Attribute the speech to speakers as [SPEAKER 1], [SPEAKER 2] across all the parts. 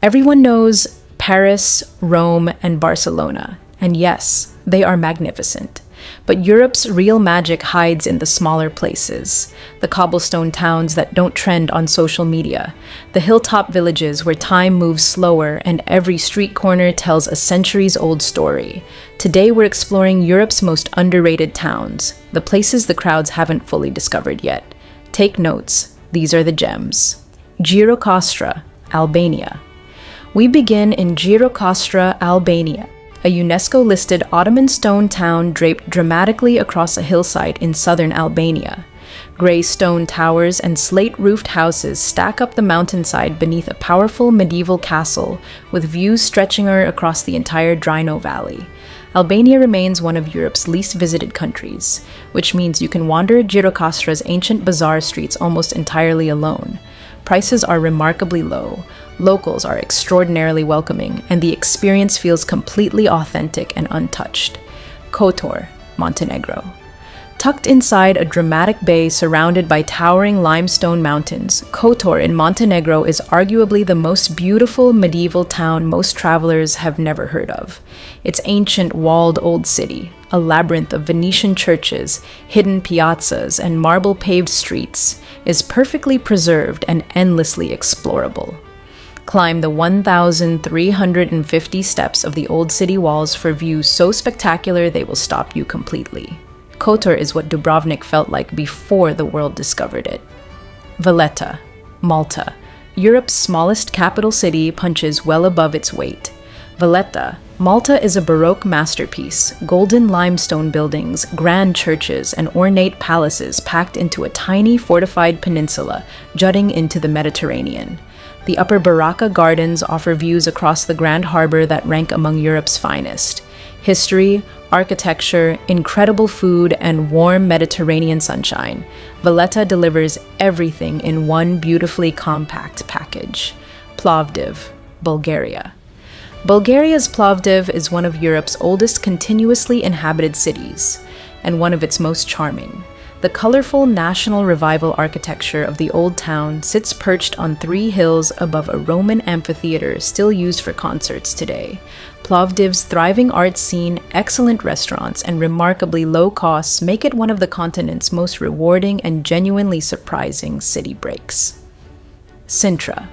[SPEAKER 1] Everyone knows Paris, Rome, and Barcelona. And yes, they are magnificent. But Europe's real magic hides in the smaller places, the cobblestone towns that don't trend on social media, the hilltop villages where time moves slower and every street corner tells a centuries-old story. Today we're exploring Europe's most underrated towns, the places the crowds haven't fully discovered yet. Take notes, these are the gems. Gjirokastra, Albania. We begin in Gjirokastra, Albania, a UNESCO-listed Ottoman stone town draped dramatically across a hillside in southern Albania. Gray stone towers and slate-roofed houses stack up the mountainside beneath a powerful medieval castle with views stretching across the entire Drino Valley. Albania remains one of Europe's least visited countries, which means you can wander Gjirokastra's ancient bazaar streets almost entirely alone. Prices are remarkably low, locals are extraordinarily welcoming, and the experience feels completely authentic and untouched. Kotor, Montenegro. Tucked inside a dramatic bay surrounded by towering limestone mountains, Kotor in Montenegro is arguably the most beautiful medieval town most travelers have never heard of. Its ancient walled old city, a labyrinth of Venetian churches, hidden piazzas, and marble-paved streets, is perfectly preserved and endlessly explorable. Climb the 1,350 steps of the old city walls for views so spectacular they will stop you completely. Kotor is what Dubrovnik felt like before the world discovered it. Valletta, Malta. Europe's smallest capital city punches well above its weight. Valletta, Malta is a Baroque masterpiece, golden limestone buildings, grand churches, and ornate palaces packed into a tiny fortified peninsula jutting into the Mediterranean. The Upper Baraka Gardens offer views across the Grand Harbor that rank among Europe's finest. History, architecture, incredible food, and warm Mediterranean sunshine. Valletta delivers everything in one beautifully compact package. Plovdiv, Bulgaria. Bulgaria's Plovdiv is one of Europe's oldest continuously inhabited cities, and one of its most charming. The colorful National Revival architecture of the old town sits perched on 3 hills above a Roman amphitheater still used for concerts today. Plovdiv's thriving art scene, excellent restaurants, and remarkably low costs make it one of the continent's most rewarding and genuinely surprising city breaks. Sintra,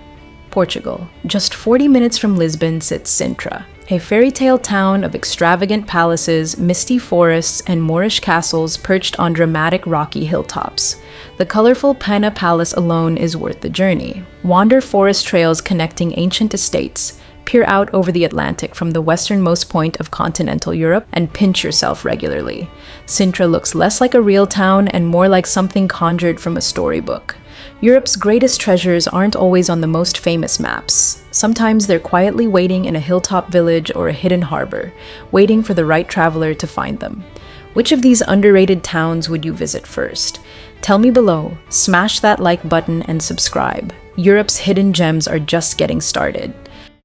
[SPEAKER 1] Portugal. Just 40 minutes from Lisbon sits Sintra, a fairy tale town of extravagant palaces, misty forests, and Moorish castles perched on dramatic rocky hilltops. The colorful Pena Palace alone is worth the journey. Wander forest trails connecting ancient estates, peer out over the Atlantic from the westernmost point of continental Europe, and pinch yourself regularly. Sintra looks less like a real town and more like something conjured from a storybook. Europe's greatest treasures aren't always on the most famous maps. Sometimes they're quietly waiting in a hilltop village or a hidden harbor, waiting for the right traveler to find them. Which of these underrated towns would you visit first? Tell me below, smash that like button and subscribe. Europe's hidden gems are just getting started.